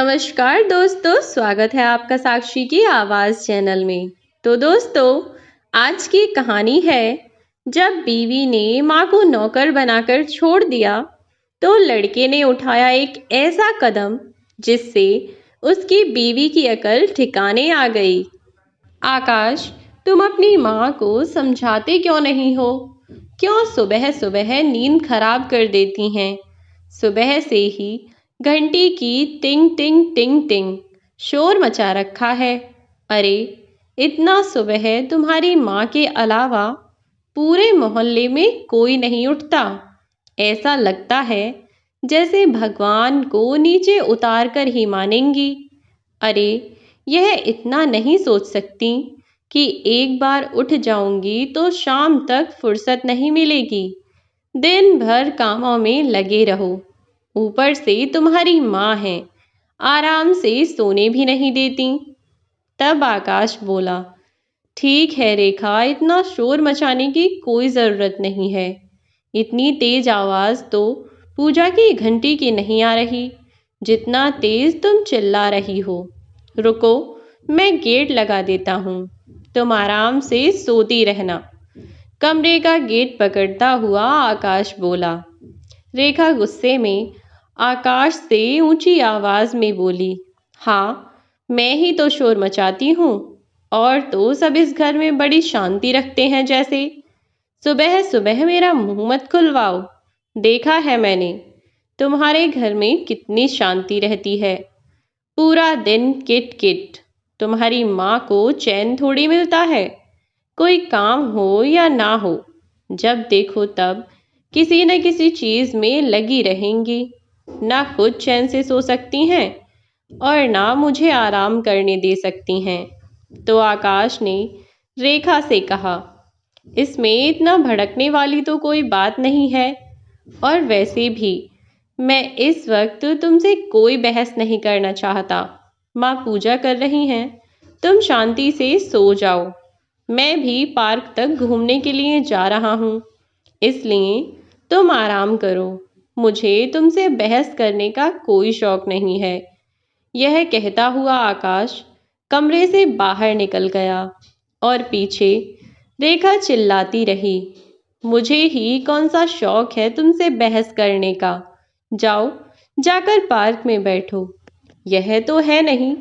नमस्कार दोस्तों, स्वागत है आपका साक्षी की आवाज़ चैनल में। तो दोस्तों, आज की कहानी है जब बीवी ने माँ को नौकर बनाकर छोड़ दिया तो लड़के ने उठाया एक ऐसा कदम जिससे उसकी बीवी की अकल ठिकाने आ गई। आकाश, तुम अपनी माँ को समझाते क्यों नहीं हो? क्यों सुबह सुबह नींद खराब कर देती हैं? सुबह से ही घंटी की टिंग टिंग टिंग टिंग शोर मचा रखा है। अरे, इतना सुबह तुम्हारी माँ के अलावा पूरे मोहल्ले में कोई नहीं उठता। ऐसा लगता है जैसे भगवान को नीचे उतार कर ही मानेंगी। अरे, यह इतना नहीं सोच सकती कि एक बार उठ जाऊंगी तो शाम तक फुर्सत नहीं मिलेगी। दिन भर कामों में लगे रहो, ऊपर से तुम्हारी माँ है, आराम से सोने भी नहीं देती। तब आकाश बोला, ठीक है रेखा, इतना शोर मचाने की कोई ज़रूरत नहीं है। इतनी तेज आवाज़ तो पूजा की घंटी की नहीं आ रही जितना तेज तुम चिल्ला रही हो। रुको, मैं गेट लगा देता हूँ, तुम आराम से सोती रहना। कमरे का गेट पकड़ता हुआ आकाश बोला। रेखा गुस्से में आकाश से ऊंची आवाज में बोली, हाँ, मैं ही तो शोर मचाती हूँ, और तो सब इस घर में बड़ी शांति रखते हैं जैसे। सुबह सुबह मेरा मुंह मत खुलवाओ। देखा है मैंने तुम्हारे घर में कितनी शांति रहती है। पूरा दिन किट किट। तुम्हारी माँ को चैन थोड़ी मिलता है। कोई काम हो या ना हो, जब देखो तब किसी न किसी चीज में लगी रहेंगी। ना खुद चैन से सो सकती हैं और ना मुझे आराम करने दे सकती हैं। तो आकाश ने रेखा से कहा, इसमें इतना भड़कने वाली तो कोई बात नहीं है, और वैसे भी मैं इस वक्त तुमसे कोई बहस नहीं करना चाहता। माँ पूजा कर रही हैं, तुम शांति से सो जाओ। मैं भी पार्क तक घूमने के लिए जा रहा हूँ, इसलिए तुम आराम करो। मुझे तुमसे बहस करने का कोई शौक नहीं है। यह कहता हुआ आकाश कमरे से बाहर निकल गया और पीछे रेखा चिल्लाती रही, मुझे ही कौन सा शौक है तुमसे बहस करने का। जाओ, जाकर पार्क में बैठो। यह तो है नहीं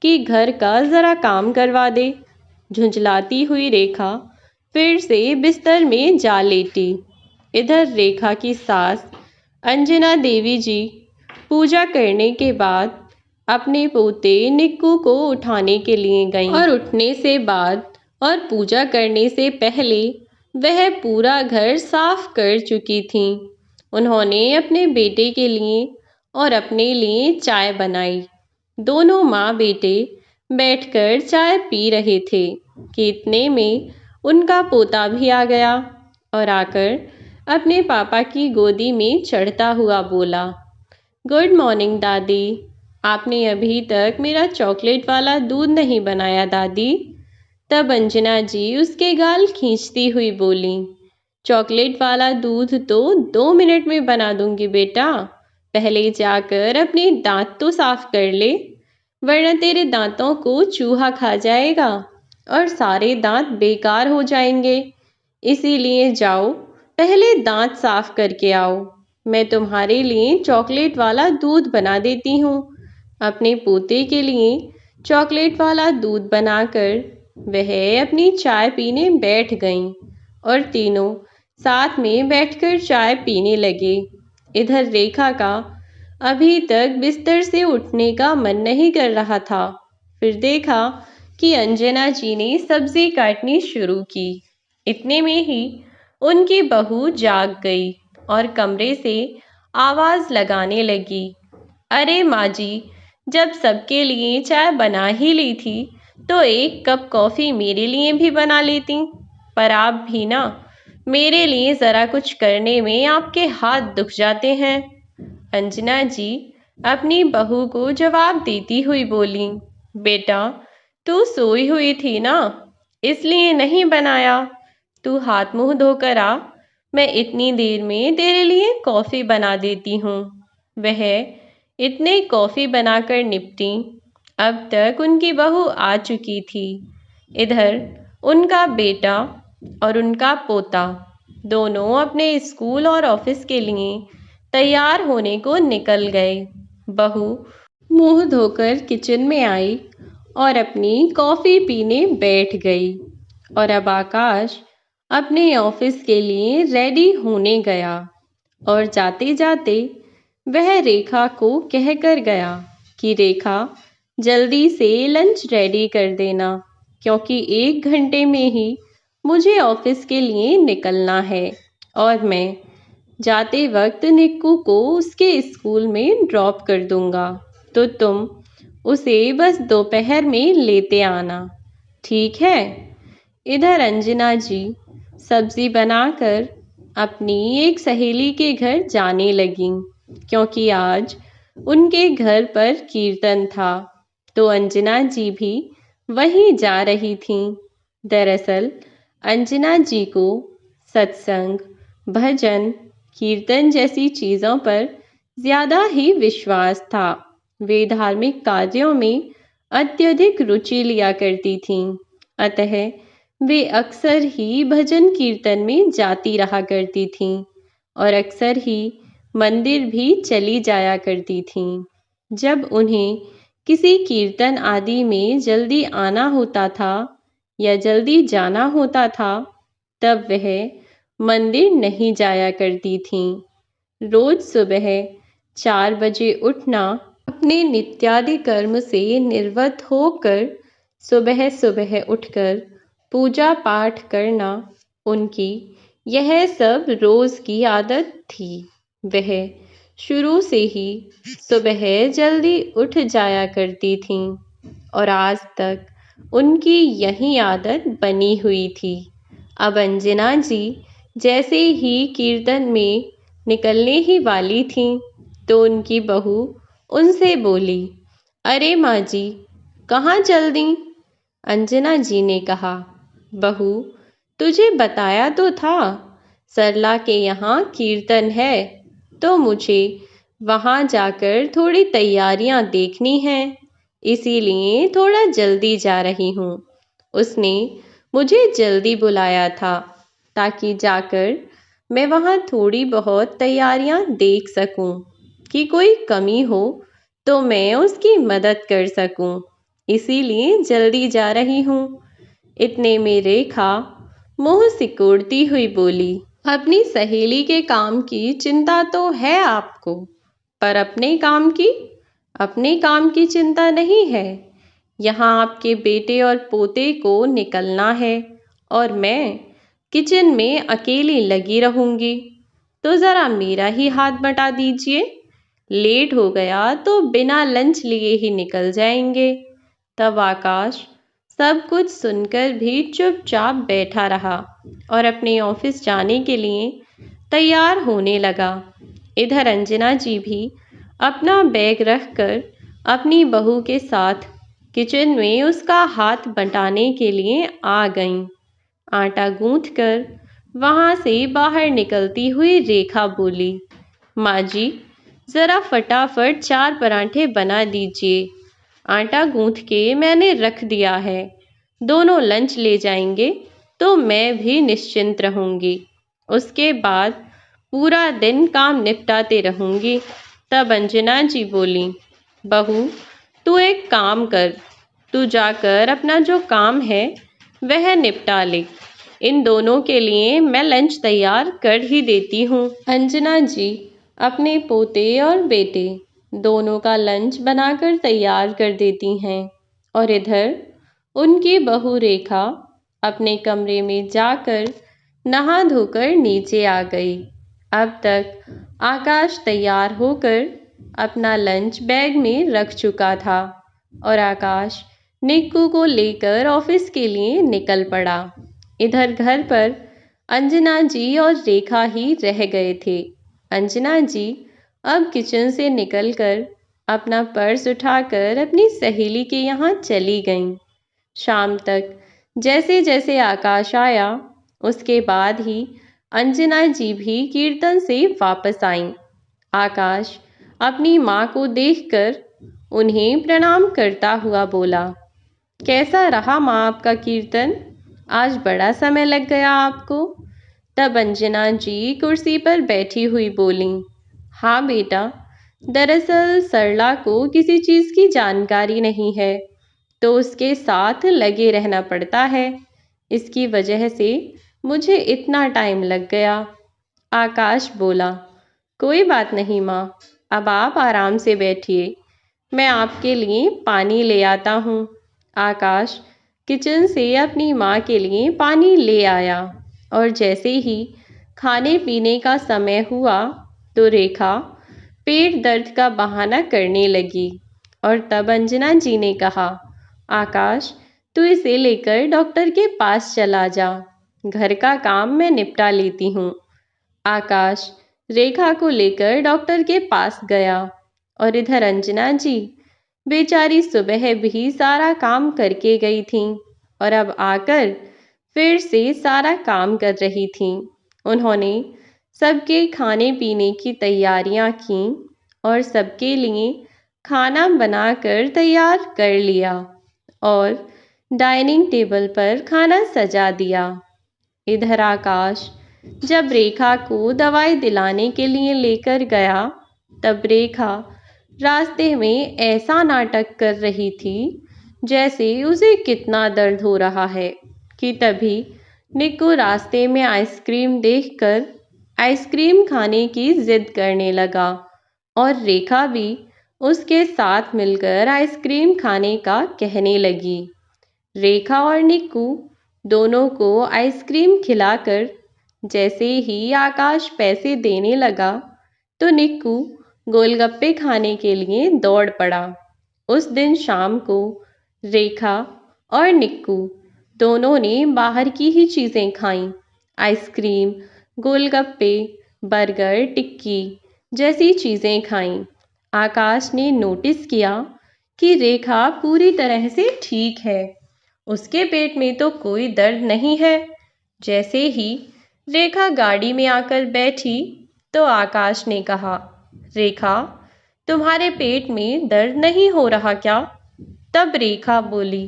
कि घर का जरा काम करवा दे। झुंझलाती हुई रेखा फिर से बिस्तर में जा लेटी। इधर रेखा की सास अंजना देवी जी पूजा करने के बाद अपने पोते निक्कू को उठाने के लिए गईं, और उठने से बाद और पूजा करने से पहले वह पूरा घर साफ कर चुकी थीं। उन्होंने अपने बेटे के लिए और अपने लिए चाय बनाई। दोनों माँ बेटे बैठकर चाय पी रहे थे कि इतने में उनका पोता भी आ गया और आकर अपने पापा की गोदी में चढ़ता हुआ बोला, गुड मॉर्निंग दादी। आपने अभी तक मेरा चॉकलेट वाला दूध नहीं बनाया दादी। तब अंजना जी उसके गाल खींचती हुई बोली, चॉकलेट वाला दूध तो 2 मिनट में बना दूंगी बेटा। पहले जाकर अपने दांत तो साफ कर ले, वरना तेरे दांतों को चूहा खा जाएगा और सारे दांत बेकार हो जाएंगे। इसीलिए जाओ, पहले दांत साफ करके आओ। मैं तुम्हारे लिए चॉकलेट वाला दूध बना देती हूँ। अपने पोते के लिए चॉकलेट वाला दूध बनाकर वह अपनी चाय पीने बैठ गईं और तीनों साथ में बैठकर चाय पीने लगे। इधर रेखा का अभी तक बिस्तर से उठने का मन नहीं कर रहा था। फिर देखा कि अंजना जी ने सब्जी काटनी शुरू की। इतने में ही उनकी बहू जाग गई और कमरे से आवाज लगाने लगी, अरे माँ जी, जब सबके लिए चाय बना ही ली थी तो एक कप कॉफ़ी मेरे लिए भी बना लेती। पर आप भी ना, मेरे लिए ज़रा कुछ करने में आपके हाथ दुख जाते हैं। अंजना जी अपनी बहू को जवाब देती हुई बोली, बेटा, तू सोई हुई थी ना, इसलिए नहीं बनाया। तू हाथ मुंह धोकर आ, मैं इतनी देर में तेरे लिए कॉफ़ी बना देती हूँ। वह इतने कॉफ़ी बनाकर निपटी। अब तक उनकी बहू आ चुकी थी। इधर उनका बेटा और उनका पोता दोनों अपने स्कूल और ऑफिस के लिए तैयार होने को निकल गए। बहू मुंह धोकर किचन में आई और अपनी कॉफ़ी पीने बैठ गई। और अब आकाश अपने ऑफिस के लिए रेडी होने गया और जाते जाते वह रेखा को कहकर गया कि रेखा, जल्दी से लंच रेडी कर देना, क्योंकि 1 घंटे में ही मुझे ऑफिस के लिए निकलना है और मैं जाते वक्त निक्कू को उसके स्कूल में ड्रॉप कर दूंगा, तो तुम उसे बस दोपहर में लेते आना, ठीक है। इधर अंजना जी सब्जी बनाकर अपनी एक सहेली के घर जाने लगीं, क्योंकि आज उनके घर पर कीर्तन था, तो अंजना जी भी वहीं जा रही थीं। दरअसल अंजना जी को सत्संग, भजन, कीर्तन जैसी चीज़ों पर ज़्यादा ही विश्वास था। वे धार्मिक कार्यों में अत्यधिक रुचि लिया करती थीं, अतः वे अक्सर ही भजन कीर्तन में जाती रहा करती थीं और अक्सर ही मंदिर भी चली जाया करती थीं। जब उन्हें किसी कीर्तन आदि में जल्दी आना होता था या जल्दी जाना होता था, तब वह मंदिर नहीं जाया करती थीं। रोज सुबह 4 बजे उठना, अपने नित्यादि कर्म से निर्वृत्त होकर सुबह सुबह उठकर पूजा पाठ करना, उनकी यह सब रोज की आदत थी। वह शुरू से ही सुबह जल्दी उठ जाया करती थीं और आज तक उनकी यही आदत बनी हुई थी। अब अंजना जी जैसे ही कीर्तन में निकलने ही वाली थीं, तो उनकी बहू उनसे बोली, अरे माँ जी, कहाँ चल दी? अंजना जी ने कहा, बहू, तुझे बताया तो था सरला के यहाँ कीर्तन है, तो मुझे वहाँ जाकर थोड़ी तैयारियाँ देखनी हैं, इसीलिए थोड़ा जल्दी जा रही हूँ। उसने मुझे जल्दी बुलाया था ताकि जाकर मैं वहाँ थोड़ी बहुत तैयारियाँ देख सकूं कि कोई कमी हो तो मैं उसकी मदद कर सकूं, इसीलिए जल्दी जा रही हूँ। इतने में रेखा मुंह सिकोड़ती हुई बोली, अपनी सहेली के काम की चिंता तो है आपको, पर अपने काम की चिंता नहीं है। यहाँ आपके बेटे और पोते को निकलना है और मैं किचन में अकेली लगी रहूंगी, तो ज़रा मेरा ही हाथ बटा दीजिए। लेट हो गया तो बिना लंच लिए ही निकल जाएंगे। तब आकाश सब कुछ सुनकर भी चुपचाप बैठा रहा और अपने ऑफिस जाने के लिए तैयार होने लगा। इधर अंजना जी भी अपना बैग रखकर अपनी बहू के साथ किचन में उसका हाथ बटाने के लिए आ गईं। आटा गूंथकर वहां से बाहर निकलती हुई रेखा बोली, माँ जी, ज़रा फटाफट 4 पराठे बना दीजिए। आटा गूंथ के मैंने रख दिया है, दोनों लंच ले जाएंगे तो मैं भी निश्चिंत रहूंगी। उसके बाद पूरा दिन काम निपटाते रहूंगी। तब अंजना जी बोली, बहू, तू एक काम कर, तू जाकर अपना जो काम है वह निपटा ले। इन दोनों के लिए मैं लंच तैयार कर ही देती हूँ। अंजना जी अपने पोते और बेटे दोनों का लंच बनाकर तैयार कर देती हैं और इधर उनकी बहू रेखा अपने कमरे में जाकर नहा धोकर नीचे आ गई। अब तक आकाश तैयार होकर अपना लंच बैग में रख चुका था और आकाश निक्कू को लेकर ऑफिस के लिए निकल पड़ा। इधर घर पर अंजना जी और रेखा ही रह गए थे। अंजना जी अब किचन से निकलकर अपना पर्स उठाकर अपनी सहेली के यहाँ चली गईं। शाम तक जैसे जैसे आकाश आया, उसके बाद ही अंजना जी भी कीर्तन से वापस आईं। आकाश अपनी माँ को देखकर उन्हें प्रणाम करता हुआ बोला, कैसा रहा माँ आपका कीर्तन? आज बड़ा समय लग गया आपको। तब अंजना जी कुर्सी पर बैठी हुई बोलीं, हाँ बेटा, दरअसल सरला को किसी चीज़ की जानकारी नहीं है, तो उसके साथ लगे रहना पड़ता है। इसकी वजह से मुझे इतना टाइम लग गया। आकाश बोला, कोई बात नहीं माँ, अब आप आराम से बैठिए, मैं आपके लिए पानी ले आता हूँ। आकाश किचन से अपनी माँ के लिए पानी ले आया और जैसे ही खाने पीने का समय हुआ तो रेखा पेट दर्द का बहाना करने लगी और तब अंजना जी ने कहा, आकाश तू इसे लेकर डॉक्टर के पास चला जा, घर का काम मैं निपटा लेती हूँ। आकाश रेखा को लेकर डॉक्टर के पास गया और इधर अंजना जी बेचारी सुबह भी सारा काम करके गई थीं और अब आकर फिर से सारा काम कर रही थीं। उन्होंने सबके खाने पीने की तैयारियां की और सबके लिए खाना बनाकर तैयार कर लिया और डाइनिंग टेबल पर खाना सजा दिया। इधर आकाश जब रेखा को दवाई दिलाने के लिए लेकर गया तब रेखा रास्ते में ऐसा नाटक कर रही थी जैसे उसे कितना दर्द हो रहा है कि तभी निक्कू रास्ते में आइसक्रीम देखकर आइसक्रीम खाने की जिद करने लगा और रेखा भी उसके साथ मिलकर आइसक्रीम खाने का कहने लगी। रेखा और निक्कू दोनों को आइसक्रीम खिलाकर जैसे ही आकाश पैसे देने लगा तो निक्कू गोलगप्पे खाने के लिए दौड़ पड़ा। उस दिन शाम को रेखा और निक्कू दोनों ने बाहर की ही चीज़ें खाईं, आइसक्रीम, गोलगप्पे, बर्गर, टिक्की जैसी चीज़ें खाईं। आकाश ने नोटिस किया कि रेखा पूरी तरह से ठीक है, उसके पेट में तो कोई दर्द नहीं है। जैसे ही रेखा गाड़ी में आकर बैठी तो आकाश ने कहा, रेखा तुम्हारे पेट में दर्द नहीं हो रहा क्या? तब रेखा बोली,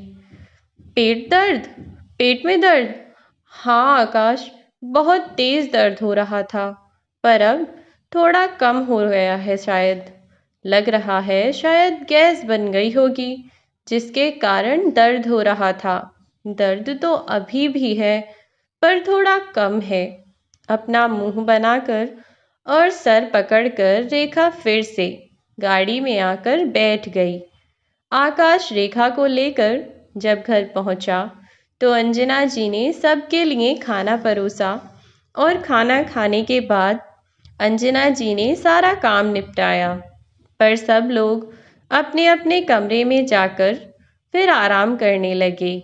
पेट दर्द? पेट में दर्द? हाँ आकाश, बहुत तेज दर्द हो रहा था, पर अब थोड़ा कम हो गया है। शायद लग रहा है शायद गैस बन गई होगी जिसके कारण दर्द हो रहा था। दर्द तो अभी भी है पर थोड़ा कम है। अपना मुंह बनाकर और सर पकड़कर रेखा फिर से गाड़ी में आकर बैठ गई। आकाश रेखा को लेकर जब घर पहुंचा तो अंजना जी ने सबके लिए खाना परोसा और खाना खाने के बाद अंजना जी ने सारा काम निपटाया, पर सब लोग अपने अपने कमरे में जाकर फिर आराम करने लगे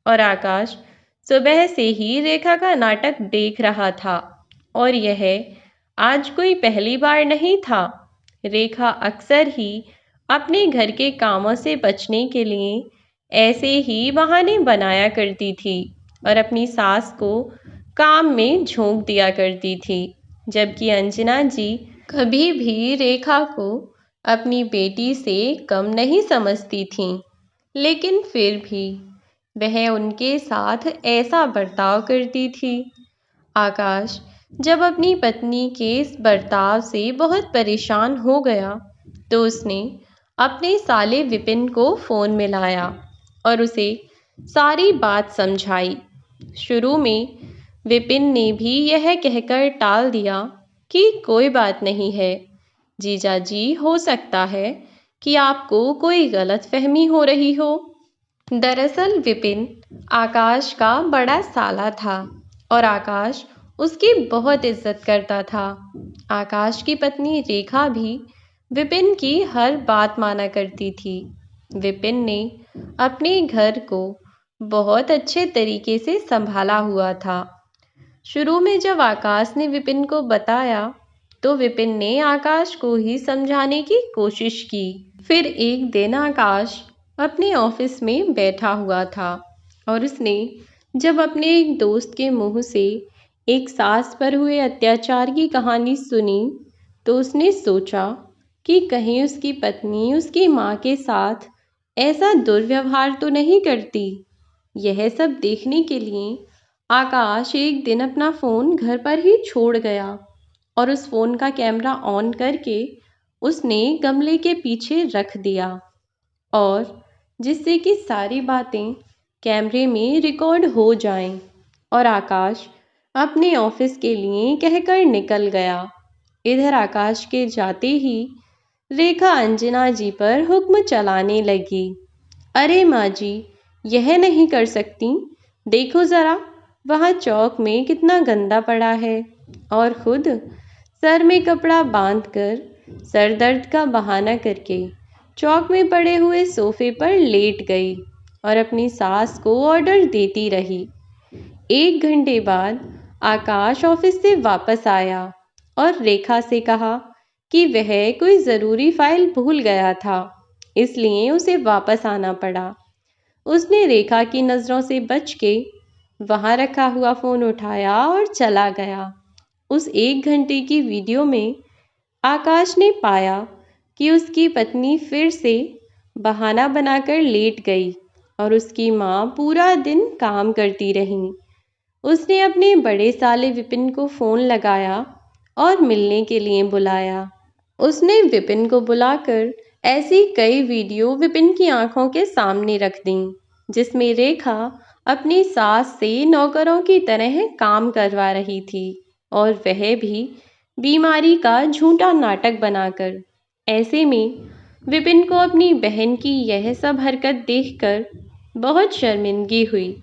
और आकाश सुबह से ही रेखा का नाटक देख रहा था और यह आज कोई पहली बार नहीं था। रेखा अक्सर ही अपने घर के कामों से बचने के लिए ऐसे ही बहाने बनाया करती थी और अपनी सास को काम में झोंक दिया करती थी, जबकि अंजना जी कभी भी रेखा को अपनी बेटी से कम नहीं समझती थीं, लेकिन फिर भी वह उनके साथ ऐसा बर्ताव करती थी। आकाश जब अपनी पत्नी के इस बर्ताव से बहुत परेशान हो गया तो उसने अपने साले विपिन को फ़ोन मिलाया और उसे सारी बात समझाई। शुरू में विपिन ने भी यह कहकर टाल दिया कि कोई बात नहीं है जीजा जी, हो सकता है कि आपको कोई गलतफहमी हो रही हो। दरअसल विपिन आकाश का बड़ा साला था और आकाश उसकी बहुत इज्जत करता था। आकाश की पत्नी रेखा भी विपिन की हर बात माना करती थी। विपिन ने अपने घर को बहुत अच्छे तरीके से संभाला हुआ था। शुरू में जब आकाश ने विपिन को बताया तो विपिन ने आकाश को ही समझाने की कोशिश की। फिर एक दिन आकाश अपने ऑफिस में बैठा हुआ था और उसने जब अपने एक दोस्त के मुंह से एक सास पर हुए अत्याचार की कहानी सुनी तो उसने सोचा कि कहीं उसकी पत्नी उसकी माँ के साथ ऐसा दुर्व्यवहार तो नहीं करती। यह सब देखने के लिए आकाश एक दिन अपना फ़ोन घर पर ही छोड़ गया और उस फ़ोन का कैमरा ऑन करके उसने गमले के पीछे रख दिया, और जिससे कि सारी बातें कैमरे में रिकॉर्ड हो जाएं। और आकाश अपने ऑफिस के लिए कहकर निकल गया। इधर आकाश के जाते ही रेखा अंजना जी पर हुक्म चलाने लगी। अरे माँ जी, यह नहीं कर सकती। देखो ज़रा, वहाँ चौक में कितना गंदा पड़ा है। और खुद सर में कपड़ा बांधकर सर दर्द का बहाना करके चौक में पड़े हुए सोफे पर लेट गई और अपनी सास को ऑर्डर देती रही। 1 घंटे बाद आकाश ऑफिस से वापस आया और रेखा से कहा कि वह कोई ज़रूरी फाइल भूल गया था, इसलिए उसे वापस आना पड़ा। उसने रेखा की नज़रों से बच के वहाँ रखा हुआ फ़ोन उठाया और चला गया। उस 1 घंटे की वीडियो में आकाश ने पाया कि उसकी पत्नी फिर से बहाना बनाकर लेट गई और उसकी माँ पूरा दिन काम करती रही। उसने अपने बड़े साले विपिन को फ़ोन लगाया और मिलने के लिए बुलाया। उसने विपिन को बुलाकर ऐसी कई वीडियो विपिन की आंखों के सामने रख दीं, जिसमें रेखा अपनी सास से नौकरों की तरह काम करवा रही थी, और वह भी बीमारी का झूठा नाटक बनाकर। ऐसे में विपिन को अपनी बहन की यह सब हरकत देखकर बहुत शर्मिंदगी हुई,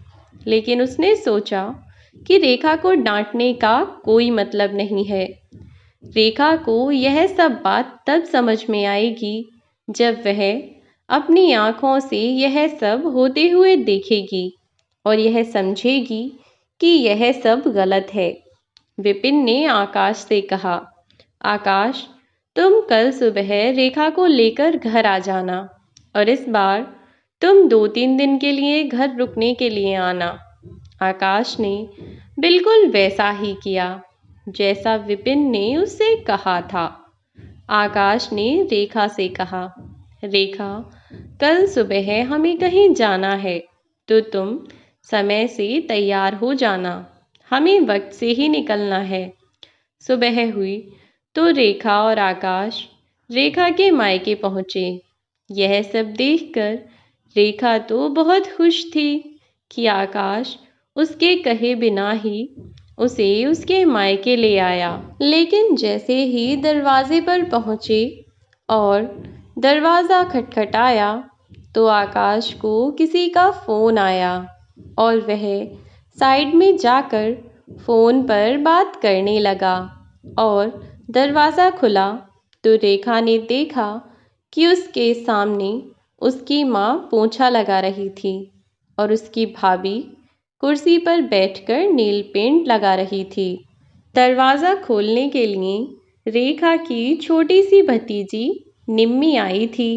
लेकिन उसने सोचा कि रेखा को डांटने का कोई मतलब नहीं है। रेखा को यह सब बात तब समझ में आएगी जब वह अपनी आंखों से यह सब होते हुए देखेगी और यह समझेगी कि यह सब गलत है। विपिन ने आकाश से कहा, आकाश, तुम कल सुबह रेखा को लेकर घर आ जाना और इस बार तुम 2-3 दिन के लिए घर रुकने के लिए आना। आकाश ने बिल्कुल वैसा ही किया जैसा विपिन ने उससे कहा था। आकाश ने रेखा से कहा, रेखा, कल सुबह हमें कहीं जाना है तो तुम समय से तैयार हो जाना। हमें वक्त से ही निकलना है। सुबह हुई तो रेखा और आकाश रेखा के मायके पहुँचे। यह सब देखकर रेखा तो बहुत खुश थी कि आकाश उसके कहे बिना ही उसे उसके मायके ले आया। लेकिन जैसे ही दरवाजे पर पहुँचे और दरवाज़ा खटखटाया तो आकाश को किसी का फ़ोन आया और वह साइड में जाकर फ़ोन पर बात करने लगा। और दरवाज़ा खुला तो रेखा ने देखा कि उसके सामने उसकी माँ पोंछा लगा रही थी और उसकी भाभी कुर्सी पर बैठकर नेल पेंट लगा रही थी। दरवाज़ा खोलने के लिए रेखा की छोटी सी भतीजी निम्मी आई थी।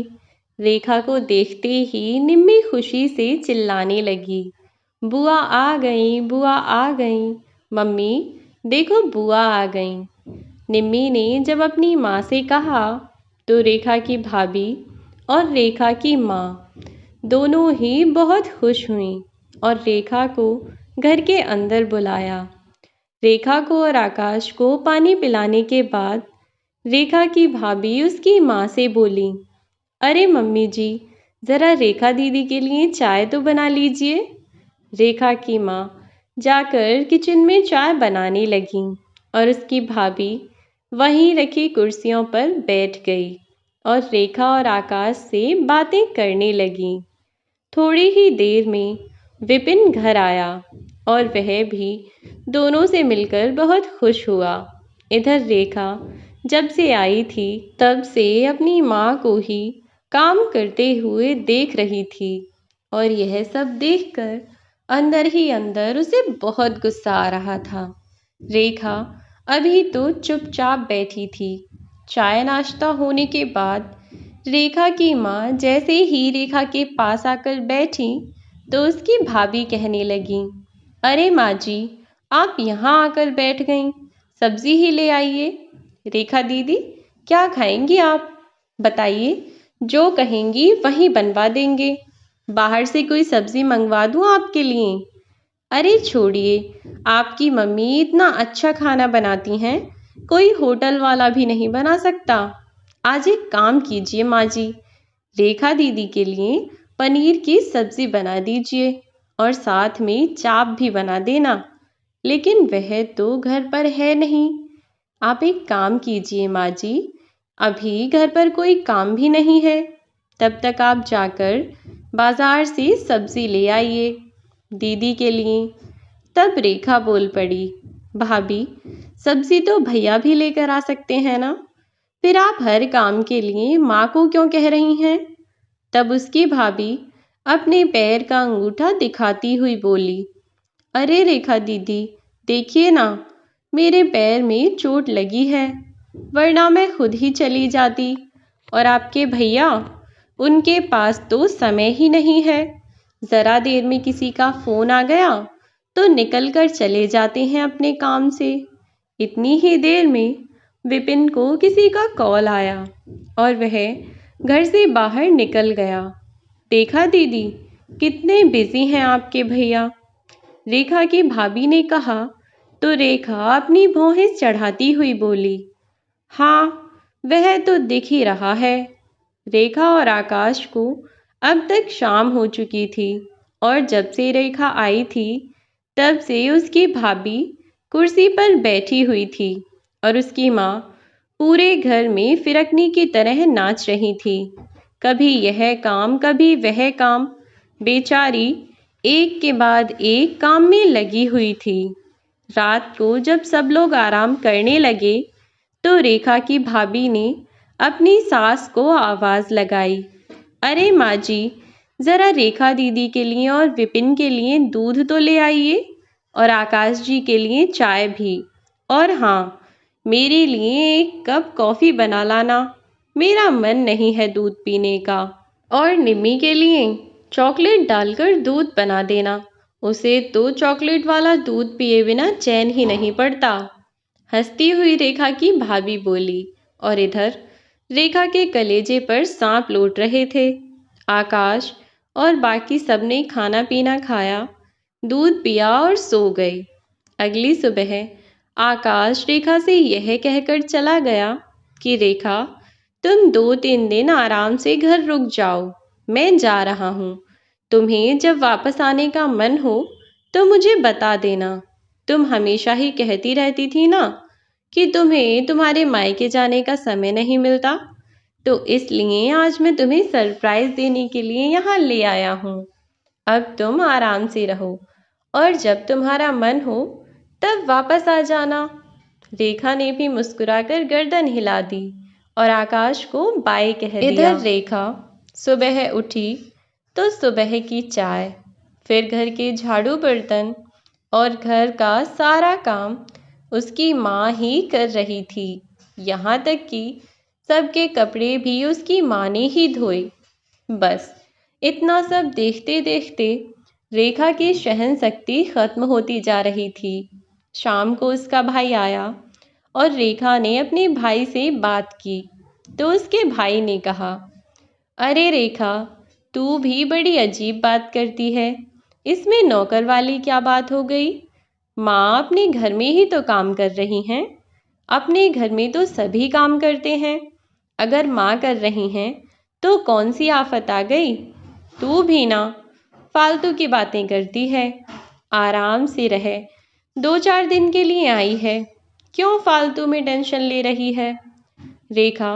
रेखा को देखते ही निम्मी खुशी से चिल्लाने लगी, बुआ आ गई, बुआ आ गई, मम्मी देखो बुआ आ गई। निम्मी ने जब अपनी माँ से कहा तो रेखा की भाभी और रेखा की माँ दोनों ही बहुत खुश हुईं और रेखा को घर के अंदर बुलाया। रेखा को और आकाश को पानी पिलाने के बाद रेखा की भाभी उसकी माँ से बोली, अरे मम्मी जी, ज़रा रेखा दीदी के लिए चाय तो बना लीजिए। रेखा की माँ जाकर किचन में चाय बनाने लगी और उसकी भाभी वहीं रखी कुर्सियों पर बैठ गई और रेखा और आकाश से बातें करने लगी। थोड़ी ही देर में विपिन घर आया और वह भी दोनों से मिलकर बहुत खुश हुआ। इधर रेखा जब से आई थी तब से अपनी माँ को ही काम करते हुए देख रही थी और यह सब देखकर अंदर ही अंदर उसे बहुत गुस्सा आ रहा था। रेखा अभी तो चुपचाप बैठी थी। चाय नाश्ता होने के बाद रेखा की माँ जैसे ही रेखा के पास आकर बैठी तो उसकी भाभी कहने लगी, अरे माँ जी, आप यहाँ आकर बैठ गईं, सब्जी ही ले आइए। रेखा दीदी, क्या खाएंगी आप? बताइए, जो कहेंगी वही बनवा देंगे। बाहर से कोई सब्जी मंगवा दूँ आपके लिए? अरे छोड़िए, आपकी मम्मी इतना अच्छा खाना बनाती हैं, कोई होटल वाला भी नहीं बना सकता। आज एक काम कीजिए माँ जी, रेखा दीदी के लिए पनीर की सब्जी बना दीजिए और साथ में चाप भी बना देना। लेकिन वह तो घर पर है नहीं। आप एक काम कीजिए माँ जी, अभी घर पर कोई काम भी नहीं है, तब तक आप जाकर बाजार से सब्जी ले आइए दीदी के लिए। तब रेखा बोल पड़ी, भाभी, सब्जी तो भैया भी लेकर आ सकते हैं ना, फिर आप हर काम के लिए माँ को क्यों कह रही हैं? तब उसकी भाभी अपने पैर का अंगूठा दिखाती हुई बोली, अरे रेखा दीदी, देखिए ना, मेरे पैर में चोट लगी है, वरना मैं खुद ही चली जाती। और आपके भैया, उनके पास तो समय ही नहीं है, जरा देर में किसी का फोन आ गया तो निकल कर चले जाते हैं अपने काम से। इतनी ही देर में विपिन को किसी का कॉल आया और वह घर से बाहर निकल गया। देखा दीदी, कितने बिजी हैं आपके भैया, रेखा की भाभी ने कहा। तो रेखा अपनी भौहें चढ़ाती हुई बोली, हाँ, वह तो दिख ही रहा है। रेखा और आकाश को अब तक शाम हो चुकी थी और जब से रेखा आई थी तब से उसकी भाभी कुर्सी पर बैठी हुई थी और उसकी माँ पूरे घर में फिरकनी की तरह नाच रही थी। कभी यह काम कभी वह काम, बेचारी एक के बाद एक काम में लगी हुई थी। रात को जब सब लोग आराम करने लगे तो रेखा की भाभी ने अपनी सास को आवाज लगाई, अरे माँ जी, जरा रेखा दीदी के लिए और विपिन के लिए दूध तो ले आइए और आकाश जी के लिए चाय भी। और हाँ, मेरे लिए एक कप कॉफी बना लाना, मेरा मन नहीं है दूध पीने का। और निम्मी के लिए चॉकलेट डालकर दूध बना देना, उसे तो चॉकलेट वाला दूध पिए बिना चैन ही नहीं पड़ता। हंसती हुई रेखा की भाभी बोली और इधर रेखा के कलेजे पर सांप लौट रहे थे। आकाश और बाकी सबने खाना पीना खाया, दूध पिया और सो गए। अगली सुबह आकाश रेखा से यह कहकर चला गया कि रेखा, तुम 2-3 दिन आराम से घर रुक जाओ, मैं जा रहा हूँ। तुम्हें जब वापस आने का मन हो तो मुझे बता देना। तुम हमेशा ही कहती रहती थी ना कि तुम्हें तुम्हारे मायके जाने का समय नहीं मिलता, तो इसलिए आज मैं तुम्हें सरप्राइज देने के लिए यहाँ ले आया हूँ। अब तुम आराम से रहो और जब तुम्हारा मन हो तब वापस आ जाना। रेखा ने भी मुस्कुराकर गर्दन हिला दी और आकाश को बाय कह दिया। इधर रेखा सुबह उठी तो सुबह की चाय, फिर घर के झाड़ू बर्तन और घर का सारा काम उसकी माँ ही कर रही थी। यहाँ तक कि सबके कपड़े भी उसकी माँ ने ही धोए। बस इतना सब देखते देखते रेखा की सहन शक्ति खत्म होती जा रही थी। शाम को उसका भाई आया और रेखा ने अपने भाई से बात की तो उसके भाई ने कहा, अरे रेखा, तू भी बड़ी अजीब बात करती है, इसमें नौकर वाली क्या बात हो गई? माँ अपने घर में ही तो काम कर रही हैं, अपने घर में तो सभी काम करते हैं, अगर माँ कर रही हैं तो कौन सी आफत आ गई? तू भी ना फालतू की बातें करती है, आराम से रहे, 2-4 दिन के लिए आई है, क्यों फालतू में टेंशन ले रही है? रेखा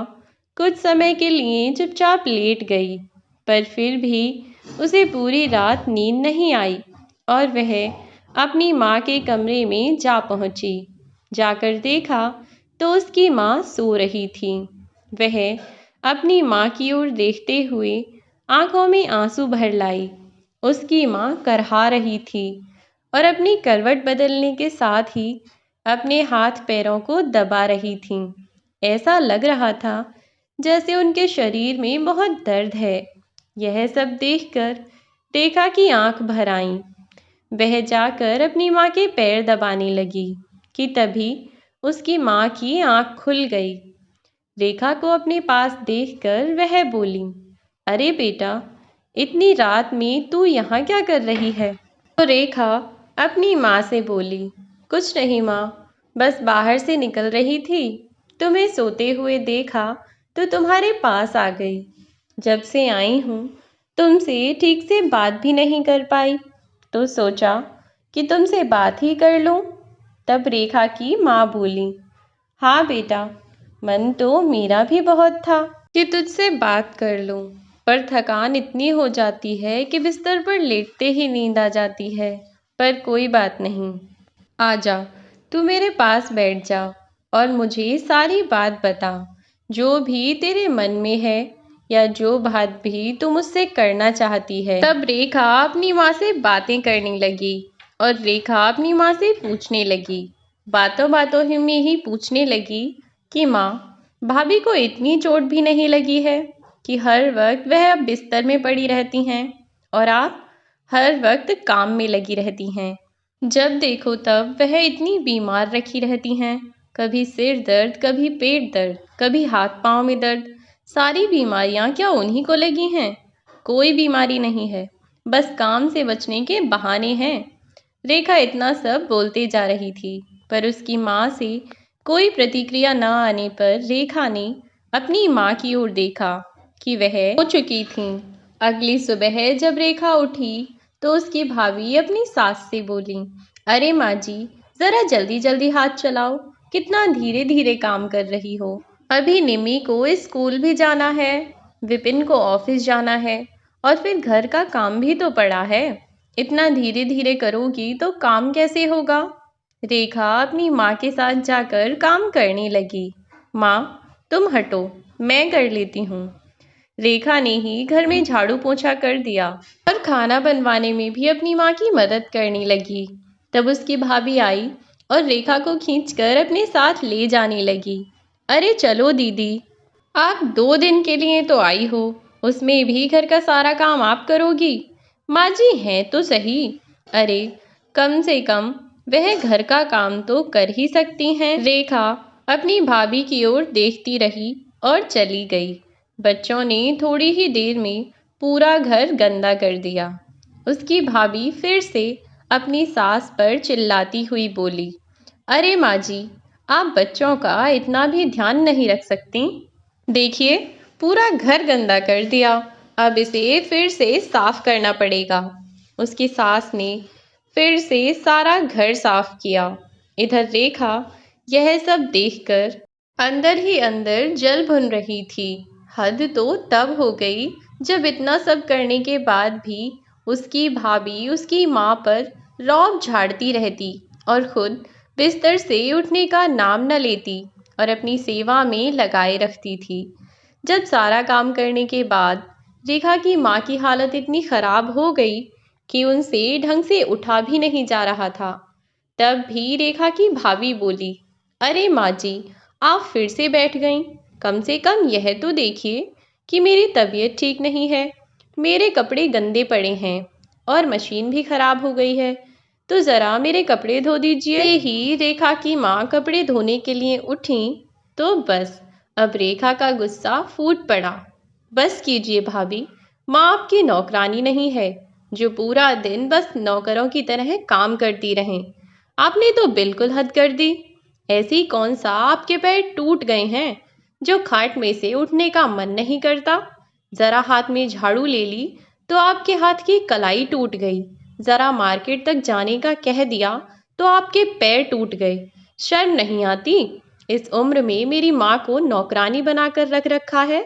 कुछ समय के लिए चुपचाप लेट गई, पर फिर भी उसे पूरी रात नींद नहीं आई और वह अपनी माँ के कमरे में जा पहुंची। जाकर देखा तो उसकी माँ सो रही थी। वह अपनी माँ की ओर देखते हुए आंखों में आंसू भर लाई। उसकी माँ करहा रही थी और अपनी करवट बदलने के साथ ही अपने हाथ पैरों को दबा रही थी। ऐसा लग रहा था जैसे उनके शरीर में बहुत दर्द है। यह सब देखकर रेखा की आंख भर आई। वह जाकर अपनी माँ के पैर दबाने लगी कि तभी उसकी माँ की आंख खुल गई। रेखा को अपने पास देखकर वह बोली, अरे बेटा, इतनी रात में तू यहाँ क्या कर रही है? तो रेखा अपनी माँ से बोली, कुछ नहीं माँ, बस बाहर से निकल रही थी, तुम्हें सोते हुए देखा तो तुम्हारे पास आ गई। जब से आई हूँ तुमसे ठीक से बात भी नहीं कर पाई, तो सोचा कि तुमसे बात ही कर लूँ। तब रेखा की माँ बोली, हाँ बेटा, मन तो मेरा भी बहुत था कि तुझसे बात कर लूं, पर थकान इतनी हो जाती है कि बिस्तर पर लेटते ही नींद आ जाती है। पर कोई बात नहीं, आ जा, तू मेरे पास बैठ जा और मुझे सारी बात बता, जो भी तेरे मन में है या जो बात भी तू मुझसे करना चाहती है। तब रेखा अपनी माँ से बातें करने लगी और रेखा अपनी माँ से पूछने लगी, बातों बातों में ही पूछने लगी कि माँ, भाभी को इतनी चोट भी नहीं लगी है कि हर वक्त वह अब बिस्तर में पड़ी रहती हैं और आप हर वक्त काम में लगी रहती हैं। जब देखो तब वह इतनी बीमार रखी रहती हैं, कभी सिर दर्द, कभी पेट दर्द, कभी हाथ पाँव में दर्द। सारी बीमारियां क्या उन्हीं को लगी हैं? कोई बीमारी नहीं है, बस काम से बचने के बहाने हैं। रेखा इतना सब बोलते जा रही थी, पर उसकी माँ से कोई प्रतिक्रिया न आने पर रेखा ने अपनी माँ की ओर देखा कि वह सो चुकी थीं। अगली सुबह जब रेखा उठी तो उसकी भाभी अपनी सास से बोली, अरे माँ जी, जरा जल्दी जल्दी हाथ चलाओ, कितना धीरे धीरे काम कर रही हो। अभी निमी को स्कूल भी जाना है, विपिन को ऑफिस जाना है और फिर घर का काम भी तो पड़ा है। इतना धीरे धीरे करोगी तो काम कैसे होगा? रेखा अपनी माँ के साथ जाकर काम करने लगी। माँ, तुम हटो, मैं कर लेती हूँ। रेखा ने ही घर में झाड़ू पोछा कर दिया और खाना बनवाने में भी अपनी माँ की मदद करने लगी। तब उसकी भाभी आई और रेखा को खींचकर अपने साथ ले जाने लगी। अरे चलो दीदी, आप 2 दिन के लिए तो आई हो, उसमें भी घर का सारा काम आप करोगी? माँ जी हैं तो सही, अरे कम से कम वह घर का काम तो कर ही सकती हैं। रेखा अपनी भाभी की ओर देखती रही और चली गई। बच्चों ने थोड़ी ही देर में पूरा घर गंदा कर दिया। उसकी भाभी फिर से अपनी सास पर चिल्लाती हुई बोली, अरे माँ जी, आप बच्चों का इतना भी ध्यान नहीं रख सकती? देखिए, पूरा घर गंदा कर दिया, अब इसे फिर से साफ करना पड़ेगा। उसकी सास ने फिर से सारा घर साफ किया। इधर रेखा यह सब देखकर अंदर ही अंदर जल भुन रही थी। हद तो तब हो गई जब इतना सब करने के बाद भी उसकी भाभी उसकी माँ पर रौब झाड़ती रहती और खुद बिस्तर से उठने का नाम न लेती और अपनी सेवा में लगाए रखती थी। जब सारा काम करने के बाद रेखा की माँ की हालत इतनी खराब हो गई कि उनसे ढंग से उठा भी नहीं जा रहा था, तब भी रेखा की भाभी बोली, अरे माँ जी, आप फिर से बैठ गईं। कम से कम यह तो देखिए कि मेरी तबीयत ठीक नहीं है, मेरे कपड़े गंदे पड़े हैं और मशीन भी खराब हो गई है, तो ज़रा मेरे कपड़े धो दीजिए। से ही रेखा की माँ कपड़े धोने के लिए उठी तो बस अब रेखा का गुस्सा फूट पड़ा। बस कीजिए भाभी, माँ आपकी नौकरानी नहीं है जो पूरा दिन बस नौकरों की तरह काम करती रहें। आपने तो बिल्कुल हद कर दी। ऐसी कौन सा आपके पैर टूट गए हैं जो खाट में से उठने का मन नहीं करता? जरा हाथ में झाड़ू ले ली तो आपके हाथ की कलाई टूट गई, जरा मार्केट तक जाने का कह दिया तो आपके पैर टूट गए। शर्म नहीं आती? इस उम्र में मेरी माँ को नौकरानी बनाकर रख रखा है।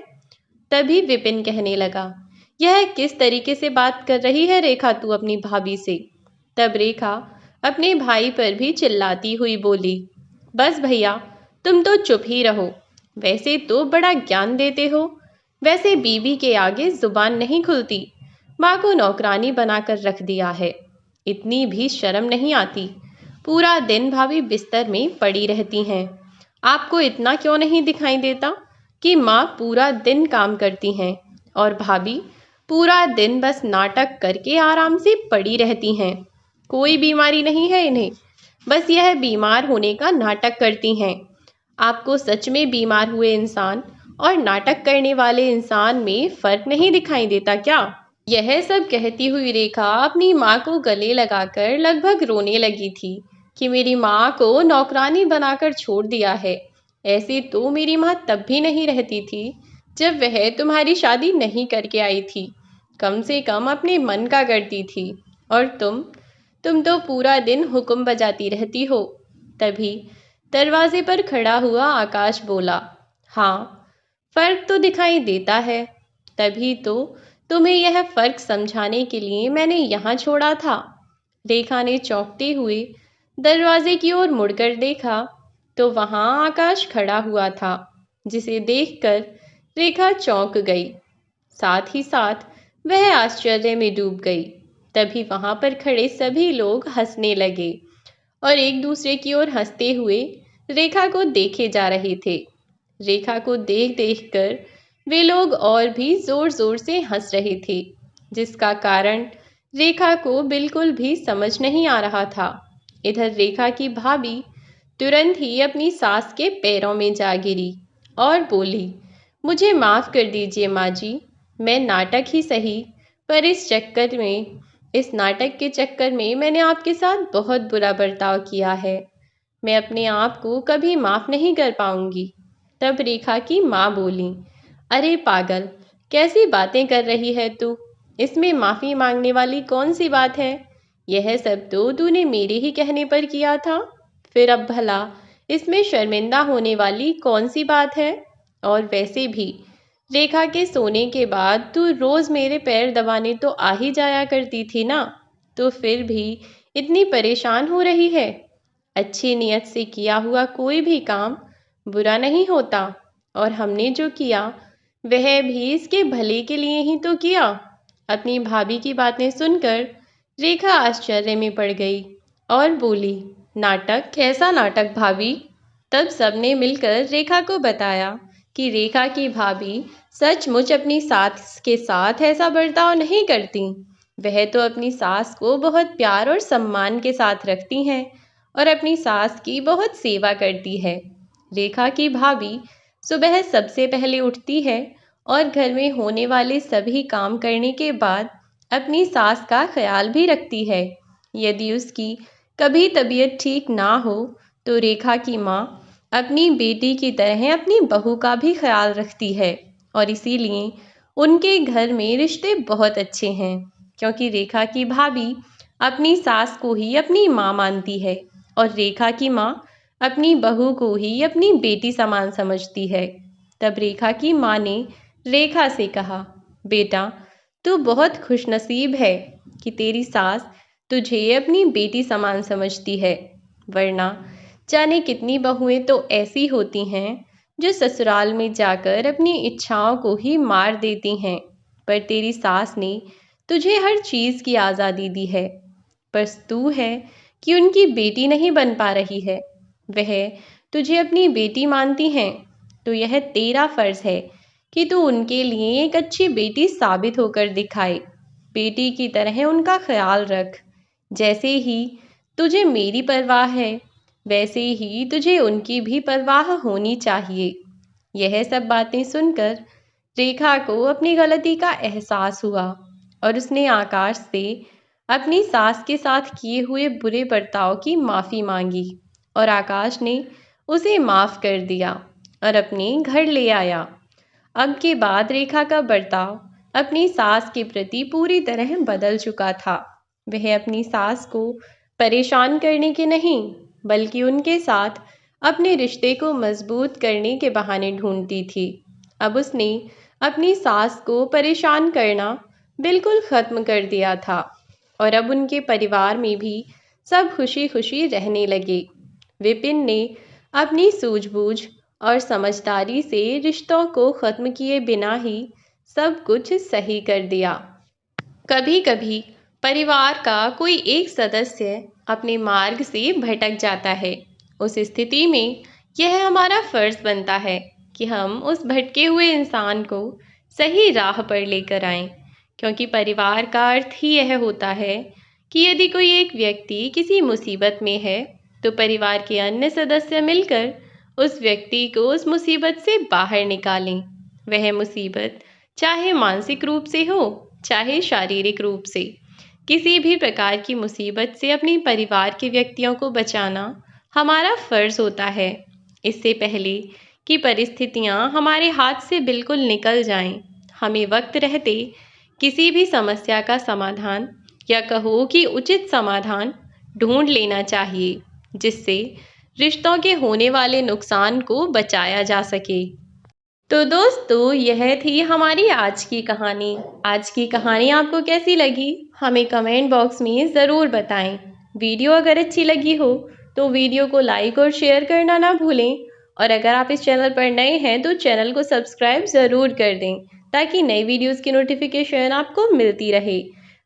तभी विपिन कहने लगा, यह किस तरीके से बात कर रही है रेखा तू अपनी भाभी से? तब रेखा अपने भाई पर भी चिल्लाती हुई बोली, बस भैया, तुम तो चुप ही रहो। वैसे तो बड़ा ज्ञान देते हो, वैसे बीवी के आगे जुबान नहीं खुलती। माँ को नौकरानी बनाकर रख दिया है, इतनी भी शर्म नहीं आती। पूरा दिन भाभी बिस्तर में पड़ी रहती हैं। आपको इतना क्यों नहीं दिखाई देता कि माँ पूरा दिन काम करती हैं और भाभी पूरा दिन बस नाटक करके आराम से पड़ी रहती हैं? कोई बीमारी नहीं है इन्हें, बस यह बीमार होने का नाटक करती हैं। आपको सच में बीमार हुए इंसान और नाटक करने वाले इंसान में फर्क नहीं दिखाई देता क्या? यह सब कहती हुई रेखा अपनी माँ को गले लगाकर लगभग रोने लगी थी कि मेरी माँ को नौकरानी बनाकर छोड़ दिया है। ऐसे तो मेरी माँ तब भी नहीं रहती थी जब वह तुम्हारी शादी नहीं करके आई थी। कम से कम अपने मन का करती थी। और तुम तो पूरा दिन हुक्म बजाती रहती हो। तभी दरवाजे पर खड़ा हुआ आकाश बोला, हाँ, फर्क तो दिखाई देता है। तभी तो तुम्हें यह फर्क समझाने के लिए मैंने यहाँ छोड़ा था। रेखा ने चौंकते हुए दरवाजे की ओर मुड़कर देखा तो वहां आकाश खड़ा हुआ था, जिसे देखकर रेखा चौंक गई। साथ ही साथ वह आश्चर्य में डूब गई। तभी वहां पर खड़े सभी लोग हंसने लगे और एक दूसरे की ओर हंसते हुए रेखा को देखे जा रहे थे। रेखा को देख देख कर वे लोग और भी जोर जोर से हंस रहे थे, जिसका कारण रेखा को बिल्कुल भी समझ नहीं आ रहा था। इधर रेखा की भाभी तुरंत ही अपनी सास के पैरों में जा गिरी और बोली, मुझे माफ़ कर दीजिए माँ जी, मैं नाटक ही सही, पर इस नाटक के चक्कर में मैंने आपके साथ बहुत बुरा बर्ताव किया है। मैं अपने आप को कभी माफ़ नहीं कर पाऊंगी। तब रेखा की माँ बोली, अरे पागल, कैसी बातें कर रही है तू? इसमें माफ़ी मांगने वाली कौन सी बात है? यह सब तो तूने मेरे ही कहने पर किया था। फिर अब भला इसमें शर्मिंदा होने वाली कौन सी बात है? और वैसे भी रेखा के सोने के बाद तू रोज़ मेरे पैर दबाने तो आ ही जाया करती थी ना, तो फिर भी इतनी परेशान हो रही है? अच्छी नीयत से किया हुआ कोई भी काम बुरा नहीं होता, और हमने जो किया वह भी इसके भले के लिए ही तो किया। अपनी भाभी की बातें सुनकर रेखा आश्चर्य में पड़ गई और बोली, नाटक? कैसा नाटक भाभी? तब सबने मिलकर रेखा को बताया कि रेखा की भाभी सचमुच अपनी सास के साथ ऐसा बर्ताव नहीं करती। वह तो अपनी सास को बहुत प्यार और सम्मान के साथ रखती हैं और अपनी सास की बहुत सेवा करती है। रेखा की भाभी सुबह सबसे पहले उठती है और घर में होने वाले सभी काम करने के बाद अपनी सास का ख्याल भी रखती है। यदि उसकी कभी तबीयत ठीक ना हो तो रेखा की माँ अपनी बेटी की तरह अपनी बहू का भी ख्याल रखती है, और इसीलिए उनके घर में रिश्ते बहुत अच्छे हैं, क्योंकि रेखा की भाभी अपनी सास को ही अपनी माँ मानती है और रेखा की माँ अपनी बहू को ही अपनी बेटी समान समझती है। तब रेखा की माँ ने रेखा से कहा, बेटा, तू बहुत खुशनसीब है कि तेरी सास तुझे अपनी बेटी समान समझती है, वरना जाने कितनी बहुएं तो ऐसी होती हैं जो ससुराल में जाकर अपनी इच्छाओं को ही मार देती हैं। पर तेरी सास ने तुझे हर चीज़ की आज़ादी दी है, बस तू है कि उनकी बेटी नहीं बन पा रही है। वह तुझे अपनी बेटी मानती हैं, तो यह तेरा फ़र्ज़ है कि तू उनके लिए एक अच्छी बेटी साबित होकर दिखाए। बेटी की तरह उनका ख्याल रख। जैसे ही तुझे मेरी परवाह है, वैसे ही तुझे उनकी भी परवाह होनी चाहिए। यह सब बातें सुनकर रेखा को अपनी गलती का एहसास हुआ और उसने आकाश से अपनी सास के साथ किए हुए बुरे बर्ताव की माफ़ी मांगी, और आकाश ने उसे माफ़ कर दिया और अपने घर ले आया। अब के बाद रेखा का बर्ताव अपनी सास के प्रति पूरी तरह बदल चुका था। वह अपनी सास को परेशान करने के नहीं, बल्कि उनके साथ अपने रिश्ते को मजबूत करने के बहाने ढूंढती थी। अब उसने अपनी सास को परेशान करना बिल्कुल ख़त्म कर दिया था, और अब उनके परिवार में भी सब खुशी खुशी रहने लगे। विपिन ने अपनी सूझबूझ और समझदारी से रिश्तों को ख़त्म किए बिना ही सब कुछ सही कर दिया। कभी कभी परिवार का कोई एक सदस्य अपने मार्ग से भटक जाता है। उस स्थिति में यह हमारा फ़र्ज़ बनता है कि हम उस भटके हुए इंसान को सही राह पर लेकर आएं, क्योंकि परिवार का अर्थ ही यह होता है कि यदि कोई एक व्यक्ति किसी मुसीबत में है तो परिवार के अन्य सदस्य मिलकर उस व्यक्ति को उस मुसीबत से बाहर निकालें। वह मुसीबत चाहे मानसिक रूप से हो, चाहे शारीरिक रूप से। किसी भी प्रकार की मुसीबत से अपने परिवार के व्यक्तियों को बचाना हमारा फर्ज होता है। इससे पहले कि परिस्थितियां हमारे हाथ से बिल्कुल निकल जाएं, हमें वक्त रहते किसी भी समस्या का समाधान या कहो कि उचित समाधान ढूंढ लेना चाहिए, जिससे रिश्तों के होने वाले नुकसान को बचाया जा सके। तो दोस्तों, यह थी हमारी आज की कहानी। आज की कहानी आपको कैसी लगी हमें कमेंट बॉक्स में ज़रूर बताएं। वीडियो अगर अच्छी लगी हो तो वीडियो को लाइक और शेयर करना ना भूलें। और अगर आप इस चैनल पर नए हैं तो चैनल को सब्सक्राइब ज़रूर कर दें, ताकि नई वीडियोस की नोटिफिकेशन आपको मिलती रहे।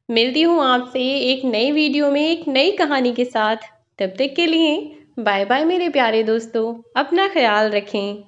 मिलती हूँ आपसे एक नई वीडियो में एक नई कहानी के साथ। तब तक के लिए बाय बाय मेरे प्यारे दोस्तों, अपना ख्याल रखें।